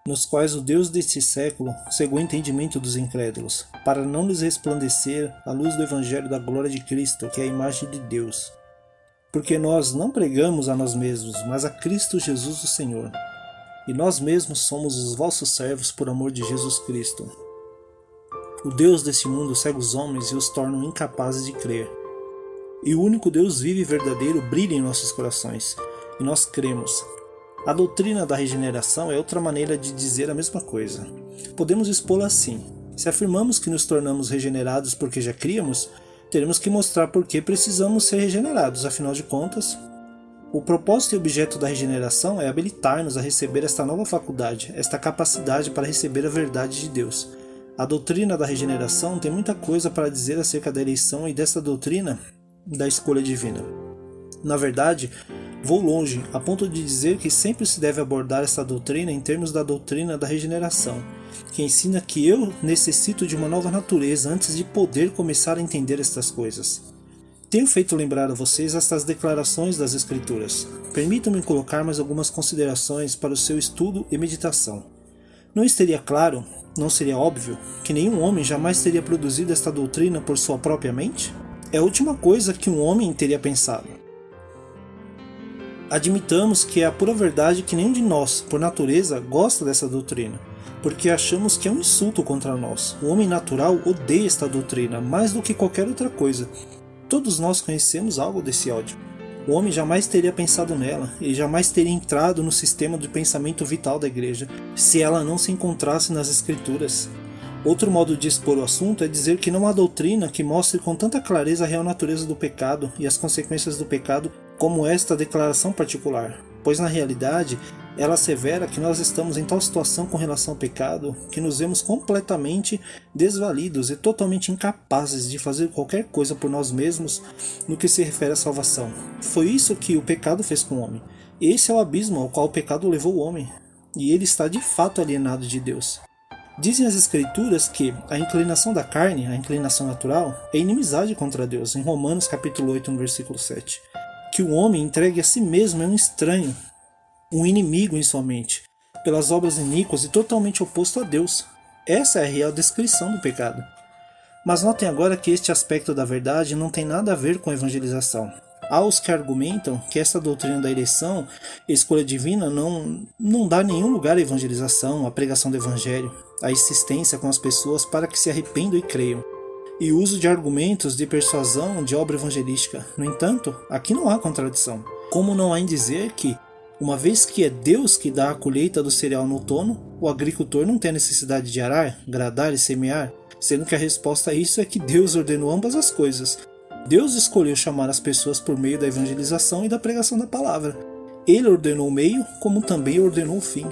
nos quais o Deus deste século cegou o entendimento dos incrédulos, para não lhes resplandecer a luz do Evangelho da glória de Cristo, que é a imagem de Deus. Porque nós não pregamos a nós mesmos, mas a Cristo Jesus o Senhor. E nós mesmos somos os vossos servos por amor de Jesus Cristo. O Deus deste mundo cega os homens e os torna incapazes de crer. E o único Deus vivo e verdadeiro brilha em nossos corações, e nós cremos. A doutrina da regeneração é outra maneira de dizer a mesma coisa. Podemos expô-la assim: se afirmamos que nos tornamos regenerados porque já criamos, teremos que mostrar por que precisamos ser regenerados, afinal de contas. O propósito e objeto da regeneração é habilitar-nos a receber esta nova faculdade, esta capacidade para receber a verdade de Deus. A doutrina da regeneração tem muita coisa para dizer acerca da eleição e desta doutrina da escolha divina. Na verdade, vou longe, a ponto de dizer que sempre se deve abordar esta doutrina em termos da doutrina da regeneração, que ensina que eu necessito de uma nova natureza antes de poder começar a entender estas coisas. Tenho feito lembrar a vocês estas declarações das Escrituras. Permitam-me colocar mais algumas considerações para o seu estudo e meditação. Não estaria claro, não seria óbvio, que nenhum homem jamais teria produzido esta doutrina por sua própria mente? É a última coisa que um homem teria pensado. Admitamos que é a pura verdade que nenhum de nós, por natureza, gosta dessa doutrina, porque achamos que é um insulto contra nós. O homem natural odeia esta doutrina mais do que qualquer outra coisa. Todos nós conhecemos algo desse ódio. O homem jamais teria pensado nela, ele jamais teria entrado no sistema de pensamento vital da igreja, se ela não se encontrasse nas Escrituras. Outro modo de expor o assunto é dizer que não há doutrina que mostre com tanta clareza a real natureza do pecado e as consequências do pecado como esta declaração particular, pois na realidade ela assevera que nós estamos em tal situação com relação ao pecado que nos vemos completamente desvalidos e totalmente incapazes de fazer qualquer coisa por nós mesmos no que se refere à salvação. Foi isso que o pecado fez com o homem. Esse é o abismo ao qual o pecado levou o homem, e ele está de fato alienado de Deus. Dizem as Escrituras que a inclinação da carne, a inclinação natural, é inimizade contra Deus, em Romanos capítulo 8, no versículo 7. Que o homem entregue a si mesmo é um estranho, um inimigo em sua mente, pelas obras iníquas e totalmente oposto a Deus. Essa é a real descrição do pecado. Mas notem agora que este aspecto da verdade não tem nada a ver com a evangelização. Há os que argumentam que essa doutrina da eleição e escolha divina não dá nenhum lugar à evangelização, à pregação do evangelho, à insistência com as pessoas para que se arrependam e creiam, e o uso de argumentos de persuasão de obra evangelística. No entanto, aqui não há contradição. Como não há em dizer que, uma vez que é Deus que dá a colheita do cereal no outono, o agricultor não tem a necessidade de arar, gradar e semear, sendo que a resposta a isso é que Deus ordenou ambas as coisas. Deus escolheu chamar as pessoas por meio da evangelização e da pregação da palavra. Ele ordenou o meio, como também ordenou o fim.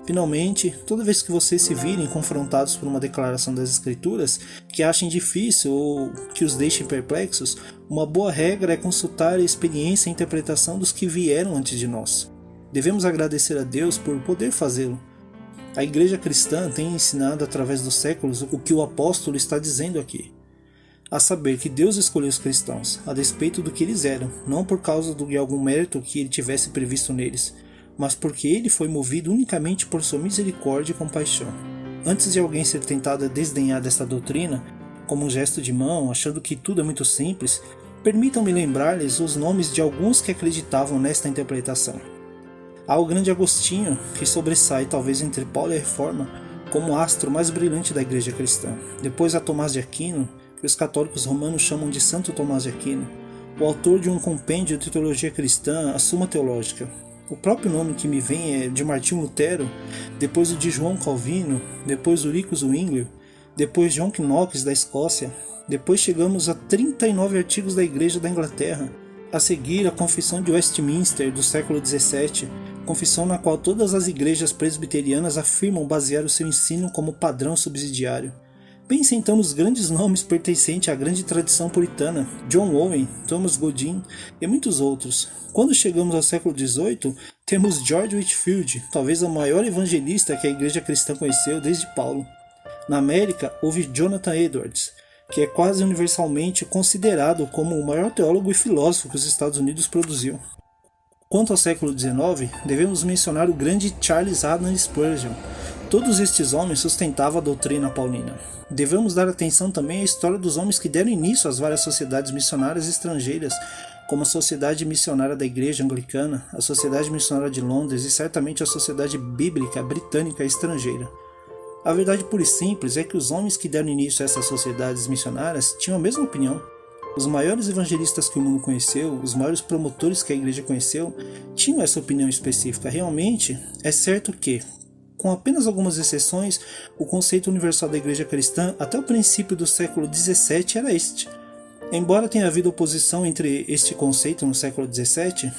Finalmente, toda vez que vocês se virem confrontados por uma declaração das Escrituras que achem difícil ou que os deixem perplexos, uma boa regra é consultar a experiência e a interpretação dos que vieram antes de nós. Devemos agradecer a Deus por poder fazê-lo. A Igreja Cristã tem ensinado através dos séculos o que o apóstolo está dizendo aqui, a saber que Deus escolheu os cristãos, a despeito do que eles eram, não por causa de algum mérito que ele tivesse previsto neles, mas porque ele foi movido unicamente por sua misericórdia e compaixão. Antes de alguém ser tentado a desdenhar desta doutrina, como um gesto de mão, achando que tudo é muito simples, permitam-me lembrar-lhes os nomes de alguns que acreditavam nesta interpretação. Há o grande Agostinho, que sobressai talvez entre Paulo e a Reforma como o astro mais brilhante da igreja cristã. Depois há Tomás de Aquino, que os católicos romanos chamam de Santo Tomás de Aquino, o autor de um compêndio de teologia cristã, a Suma Teológica. O próprio nome que me vem é de Martinho Lutero, depois o de João Calvino, depois Ulricus Zwinglio, depois John Knox da Escócia, depois chegamos a 39 artigos da Igreja da Inglaterra, a seguir a Confissão de Westminster do século XVII, confissão na qual todas as igrejas presbiterianas afirmam basear o seu ensino como padrão subsidiário. Pense então nos grandes nomes pertencentes à grande tradição puritana, John Owen, Thomas Godin e muitos outros. Quando chegamos ao século XVIII, temos George Whitefield, talvez o maior evangelista que a igreja cristã conheceu desde Paulo. Na América, houve Jonathan Edwards, que é quase universalmente considerado como o maior teólogo e filósofo que os Estados Unidos produziu. Quanto ao século XIX, devemos mencionar o grande Charles Haddon Spurgeon, Todos estes homens sustentavam a doutrina paulina. Devemos dar atenção também à história dos homens que deram início às várias sociedades missionárias estrangeiras, como a Sociedade Missionária da Igreja Anglicana, a Sociedade Missionária de Londres e certamente a Sociedade Bíblica Britânica Estrangeira. A verdade pura e simples é que os homens que deram início a essas sociedades missionárias tinham a mesma opinião. Os maiores evangelistas que o mundo conheceu, os maiores promotores que a igreja conheceu, tinham essa opinião específica. Realmente, é certo que, com apenas algumas exceções, o conceito universal da igreja cristã até o princípio do século XVII era este. Embora tenha havido oposição entre este conceito no século XVII,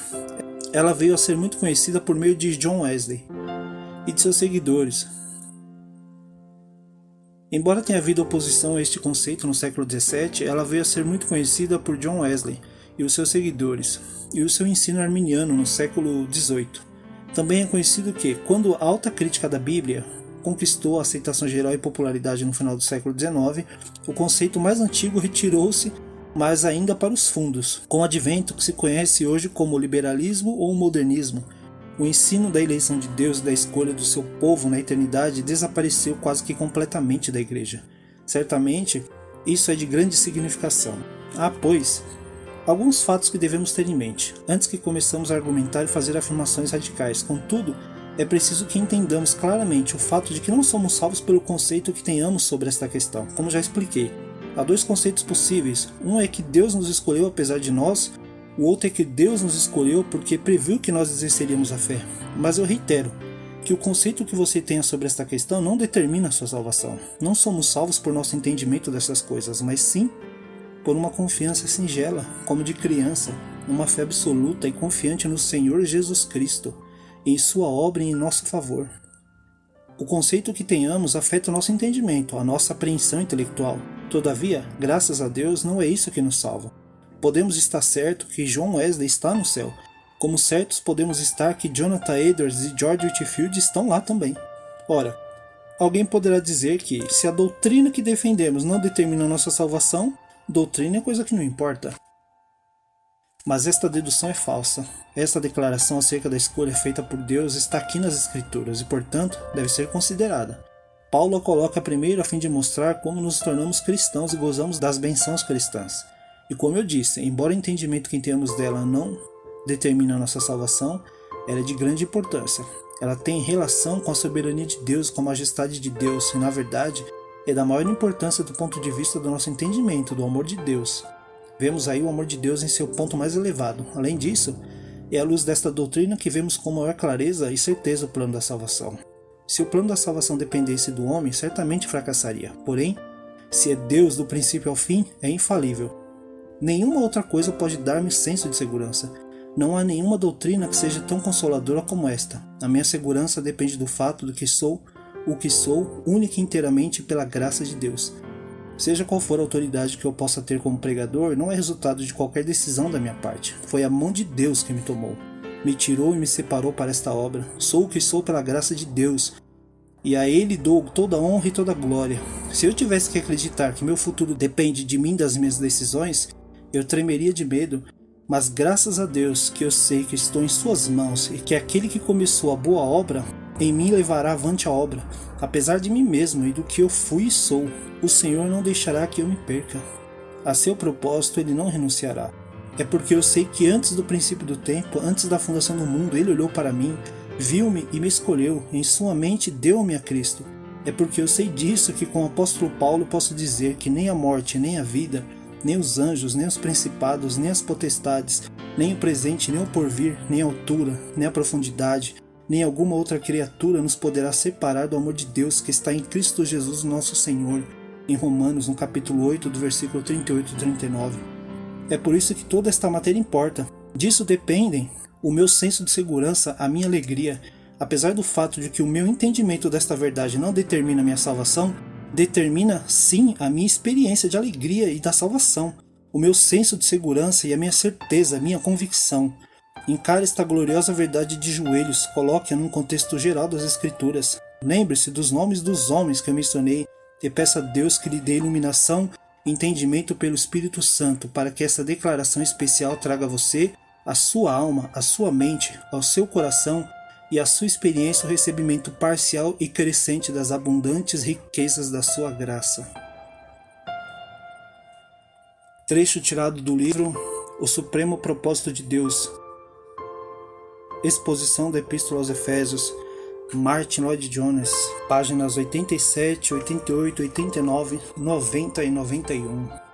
ela veio a ser muito conhecida por meio de John Wesley e de seus seguidores. Embora tenha havido oposição a este conceito no século XVII, ela veio a ser muito conhecida por John Wesley e os seus seguidores, e o seu ensino arminiano no século XVIII. Também é conhecido que, quando a alta crítica da Bíblia conquistou a aceitação geral e popularidade no final do século XIX, o conceito mais antigo retirou-se, mas ainda para os fundos, com o advento que se conhece hoje como liberalismo ou modernismo. O ensino da eleição de Deus e da escolha do seu povo na eternidade desapareceu quase que completamente da igreja. Certamente, isso é de grande significação. Há, pois, alguns fatos que devemos ter em mente, antes que começamos a argumentar e fazer afirmações radicais. Contudo, é preciso que entendamos claramente o fato de que não somos salvos pelo conceito que tenhamos sobre esta questão, como já expliquei. Há dois conceitos possíveis. Um é que Deus nos escolheu apesar de nós, o outro é que Deus nos escolheu porque previu que nós exerceríamos a fé. Mas eu reitero que o conceito que você tenha sobre esta questão não determina a sua salvação. Não somos salvos por nosso entendimento dessas coisas, mas sim por uma confiança singela, como de criança, uma fé absoluta e confiante no Senhor Jesus Cristo, em sua obra e em nosso favor. O conceito que tenhamos afeta o nosso entendimento, a nossa apreensão intelectual. Todavia, graças a Deus, não é isso que nos salva. Podemos estar certos que John Wesley está no céu, como certos podemos estar que Jonathan Edwards e George Whitefield estão lá também. Ora, alguém poderá dizer que, se a doutrina que defendemos não determina a nossa salvação, doutrina é coisa que não importa. Mas esta dedução é falsa. Esta declaração acerca da escolha feita por Deus está aqui nas Escrituras e, portanto, deve ser considerada. Paulo a coloca primeiro a fim de mostrar como nos tornamos cristãos e gozamos das bênçãos cristãs. E como eu disse, embora o entendimento que temos dela não determine a nossa salvação, ela é de grande importância. Ela tem relação com a soberania de Deus, com a majestade de Deus, e na verdade é da maior importância do ponto de vista do nosso entendimento, do amor de Deus. Vemos aí o amor de Deus em seu ponto mais elevado. Além disso, é à luz desta doutrina que vemos com maior clareza e certeza o plano da salvação. Se o plano da salvação dependesse do homem, certamente fracassaria. Porém, se é Deus do princípio ao fim, é infalível. Nenhuma outra coisa pode dar-me senso de segurança. Não há nenhuma doutrina que seja tão consoladora como esta. A minha segurança depende do fato de que sou o que sou, única e inteiramente pela graça de Deus. Seja qual for a autoridade que eu possa ter como pregador, não é resultado de qualquer decisão da minha parte. Foi a mão de Deus que me tomou. Me tirou e me separou para esta obra. Sou o que sou pela graça de Deus. E a Ele dou toda a honra e toda a glória. Se eu tivesse que acreditar que meu futuro depende de mim e das minhas decisões, eu tremeria de medo, mas graças a Deus que eu sei que estou em suas mãos e que aquele que começou a boa obra, em mim levará avante a obra. Apesar de mim mesmo e do que eu fui e sou, o Senhor não deixará que eu me perca. A seu propósito Ele não renunciará. É porque eu sei que antes do princípio do tempo, antes da fundação do mundo, Ele olhou para mim, viu-me e me escolheu, em sua mente deu-me a Cristo. É porque eu sei disso que com o apóstolo Paulo posso dizer que nem a morte, nem a vida, nem os anjos, nem os principados, nem as potestades, nem o presente, nem o porvir, nem a altura, nem a profundidade, nem alguma outra criatura nos poderá separar do amor de Deus que está em Cristo Jesus nosso Senhor, em Romanos, no capítulo 8, do versículo 38 e 39. É por isso que toda esta matéria importa. Disso dependem o meu senso de segurança, a minha alegria. Apesar do fato de que o meu entendimento desta verdade não determina a minha salvação, determina sim a minha experiência de alegria e da salvação, o meu senso de segurança e a minha certeza, a minha convicção. Encare esta gloriosa verdade de joelhos, coloque-a num contexto geral das Escrituras. Lembre-se dos nomes dos homens que eu mencionei e peça a Deus que lhe dê iluminação e entendimento pelo Espírito Santo para que essa declaração especial traga a você, a sua alma, a sua mente, ao seu coração e a sua experiência o recebimento parcial e crescente das abundantes riquezas da sua graça. Trecho tirado do livro O Supremo Propósito de Deus, exposição da Epístola aos Efésios, Martin Lloyd-Jones, páginas 87, 88, 89, 90 e 91.